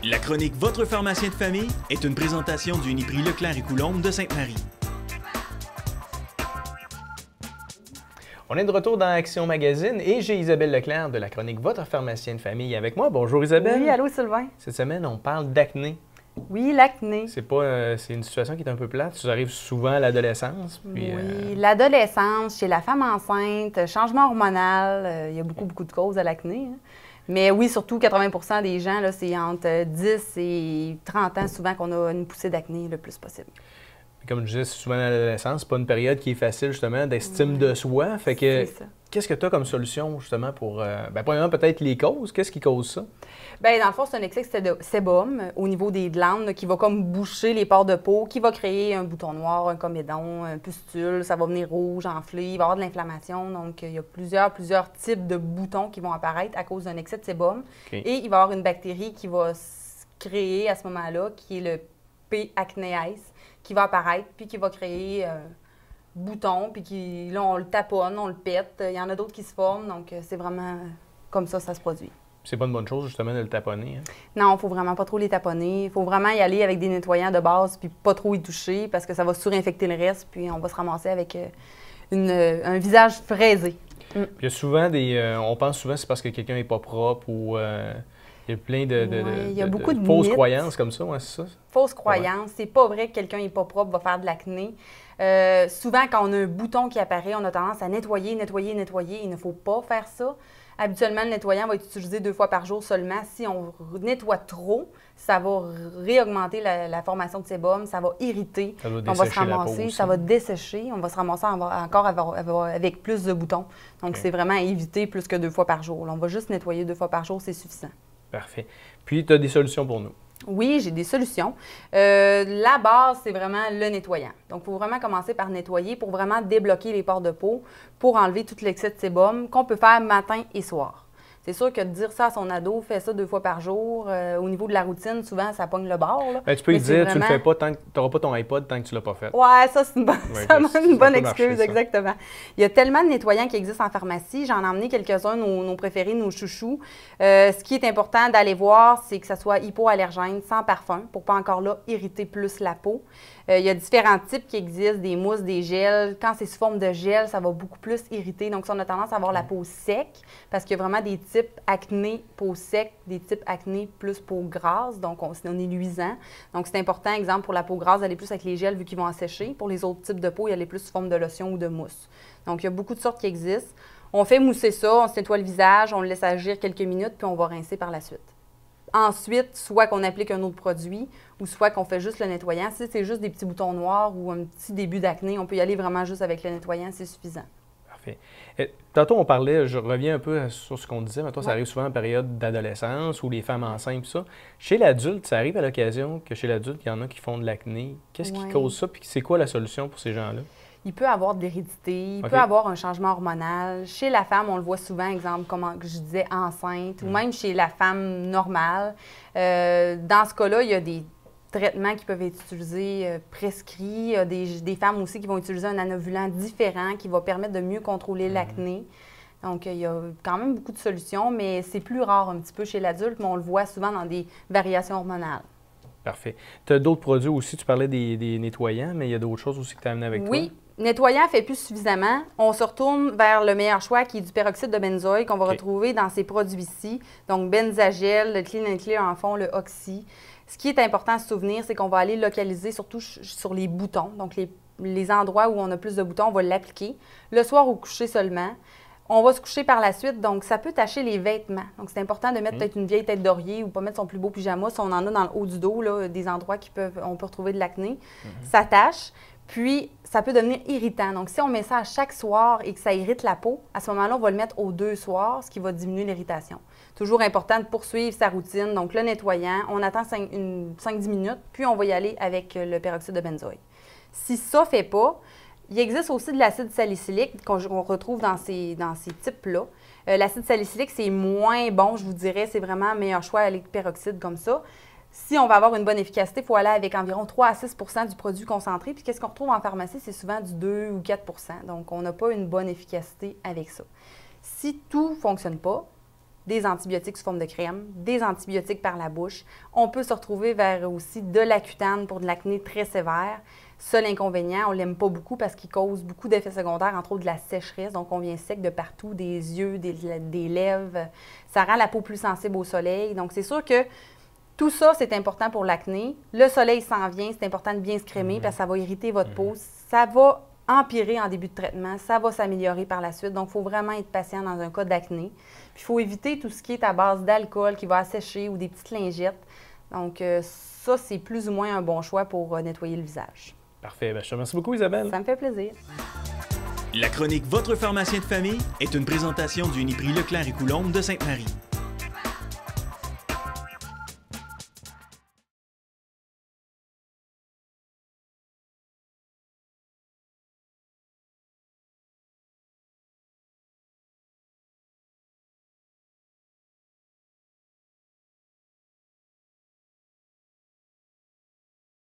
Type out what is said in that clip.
La chronique Votre pharmacien de famille est une présentation du Uniprix Leclerc et Coulombe de Sainte-Marie. On est de retour dans Action Magazine et j'ai Isabelle Leclerc de la chronique Votre pharmacien de famille avec moi. Bonjour Isabelle. Oui, allô Sylvain. Cette semaine, on parle d'acné. Oui, l'acné. C'est une situation qui est un peu plate. Ça arrive souvent à l'adolescence. Oui, l'adolescence, chez la femme enceinte, changement hormonal, il y a beaucoup de causes à l'acné. Hein. Mais oui, surtout 80 des gens, c'est entre 10 et 30 ans souvent qu'on a une poussée d'acné le plus possible. Comme je disais, souvent à l'adolescence, c'est pas une période qui est facile justement d'estime de soi. Fait que qu'est-ce que tu as comme solution justement pour, premièrement peut-être les causes. Qu'est-ce qui cause ça? Bien, dans le fond, c'est un excès de sébum au niveau des glandes là, qui va comme boucher les pores de peau, qui va créer un bouton noir, un comédon, un pustule, ça va venir rouge, enflé, il va y avoir de l'inflammation. Donc, il y a plusieurs types de boutons qui vont apparaître à cause d'un excès de sébum. Okay. Et il va y avoir une bactérie qui va se créer à ce moment-là, qui est le P. acneae, qui va apparaître, puis qui va créer bouton, puis là, on le taponne, on le pète. Il y en a d'autres qui se forment, donc c'est vraiment comme ça se produit. C'est pas une bonne chose, justement, de le taponner. Hein? Non, il ne faut vraiment pas trop les taponner. Il faut vraiment y aller avec des nettoyants de base, puis pas trop y toucher, parce que ça va surinfecter le reste, puis on va se ramasser avec un visage fraisé. Puis il y a souvent on pense souvent que c'est parce que quelqu'un n'est pas propre ou... il y a plein de fausses croyances comme ça, ouais, c'est ça? Fausses croyances. C'est pas vrai que quelqu'un n'est pas propre va faire de l'acné. Souvent, quand on a un bouton qui apparaît, on a tendance à nettoyer. Il ne faut pas faire ça. Habituellement, le nettoyant va être utilisé 2 fois par jour seulement. Si on nettoie trop, ça va réaugmenter la formation de sébum, ça va irriter. Ça va on va se ramasser, ça va dessécher, on va se ramasser encore avec plus de boutons. Donc, c'est vraiment à éviter plus que 2 fois par jour. Là, on va juste nettoyer 2 fois par jour, c'est suffisant. Parfait. Puis, tu as des solutions pour nous? Oui, j'ai des solutions. La base, c'est vraiment le nettoyant. Donc, il faut vraiment commencer par nettoyer pour vraiment débloquer les pores de peau, pour enlever tout l'excès de sébum qu'on peut faire matin et soir. C'est sûr que de dire ça à son ado, fais ça 2 fois par jour, au niveau de la routine, souvent, ça pogne le bord. Là. Tu peux lui dire, vraiment... tu le fais pas tant que tu n'auras pas ton iPod tant que tu ne l'as pas fait. Oui, ça, c'est une bonne excuse, exactement. Il y a tellement de nettoyants qui existent en pharmacie. J'en ai emmené quelques-uns, nos préférés, nos chouchous. Ce qui est important d'aller voir, c'est que ça soit hypoallergène, sans parfum, pour pas encore là irriter plus la peau. Il y a différents types qui existent, des mousses, des gels. Quand c'est sous forme de gel, ça va beaucoup plus irriter. Donc, si on a tendance à avoir la peau sec, parce qu'il y a vraiment des types acné peau sec, des types acné plus peau grasse, donc on est luisant. Donc, c'est important, exemple, pour la peau grasse, d'aller plus avec les gels vu qu'ils vont assécher. Pour les autres types de peau, il y a les plus sous forme de lotion ou de mousse. Donc, il y a beaucoup de sortes qui existent. On fait mousser ça, on se nettoie le visage, on le laisse agir quelques minutes, puis on va rincer par la suite. Ensuite, soit qu'on applique un autre produit ou soit qu'on fait juste le nettoyant. Si c'est juste des petits boutons noirs ou un petit début d'acné, on peut y aller vraiment juste avec le nettoyant, c'est suffisant. Parfait. Tantôt, on parlait, je reviens un peu sur ce qu'on disait, mais toi, ça arrive souvent en période d'adolescence ou les femmes enceintes, tout ça. Chez l'adulte, ça arrive à l'occasion que chez l'adulte, il y en a qui font de l'acné. Qu'est-ce qui cause ça? Puis c'est quoi la solution pour ces gens-là? Il peut avoir de l'hérédité, il peut avoir un changement hormonal. Chez la femme, on le voit souvent, exemple, comme je disais, enceinte, ou même chez la femme normale. Dans ce cas-là, il y a des traitements qui peuvent être utilisés, prescrits. Il y a des femmes aussi qui vont utiliser un anovulant différent qui va permettre de mieux contrôler l'acné. Donc, il y a quand même beaucoup de solutions, mais c'est plus rare un petit peu chez l'adulte, mais on le voit souvent dans des variations hormonales. Parfait. Tu as d'autres produits aussi, tu parlais des nettoyants, mais il y a d'autres choses aussi que tu as amenées avec toi? Oui. Nettoyant fait plus suffisamment. On se retourne vers le meilleur choix qui est du peroxyde de benzoïque qu'on va retrouver dans ces produits-ci. Donc, benzagel, le Clean & Clear en fond, le Oxy. Ce qui est important à se souvenir, c'est qu'on va aller localiser surtout sur les boutons. Donc, les endroits où on a plus de boutons, on va l'appliquer. Le soir au coucher seulement. On va se coucher par la suite, donc ça peut tacher les vêtements. Donc, c'est important de mettre peut-être une vieille tête d'oreiller ou pas mettre son plus beau pyjama. Si on en a dans le haut du dos, là, des endroits on peut retrouver de l'acné, ça tache. Puis, ça peut devenir irritant. Donc, si on met ça à chaque soir et que ça irrite la peau, à ce moment-là, on va le mettre aux 2 soirs, ce qui va diminuer l'irritation. Toujours important de poursuivre sa routine. Donc, le nettoyant, on attend 5-10 minutes, puis on va y aller avec le peroxyde de benzoïque. Si ça ne fait pas, il existe aussi de l'acide salicylique qu'on retrouve dans ces types-là. L'acide salicylique, c'est moins bon, je vous dirais. C'est vraiment un meilleur choix avec le peroxyde comme ça. Si on va avoir une bonne efficacité, il faut aller avec environ 3 à 6 du produit concentré. Puis qu'est-ce qu'on retrouve en pharmacie? C'est souvent du 2 ou 4 Donc, on n'a pas une bonne efficacité avec ça. Si tout ne fonctionne pas, des antibiotiques sous forme de crème, des antibiotiques par la bouche. On peut se retrouver vers aussi de l'Accutane pour de l'acné très sévère. Seul inconvénient, on ne l'aime pas beaucoup parce qu'il cause beaucoup d'effets secondaires, entre autres de la sécheresse. Donc, on vient sec de partout, des yeux, des lèvres. Ça rend la peau plus sensible au soleil. Donc, c'est sûr que tout ça, c'est important pour l'acné. Le soleil s'en vient, c'est important de bien se crémer parce que ça va irriter votre peau. Ça va empirer en début de traitement, ça va s'améliorer par la suite. Donc, il faut vraiment être patient dans un cas d'acné. Puis, il faut éviter tout ce qui est à base d'alcool qui va assécher ou des petites lingettes. Donc, ça, c'est plus ou moins un bon choix pour nettoyer le visage. Parfait. Je te remercie beaucoup, Isabelle. Ça me fait plaisir. La chronique Votre pharmacien de famille est une présentation du Uniprix Leclerc et Coulombe de Sainte-Marie.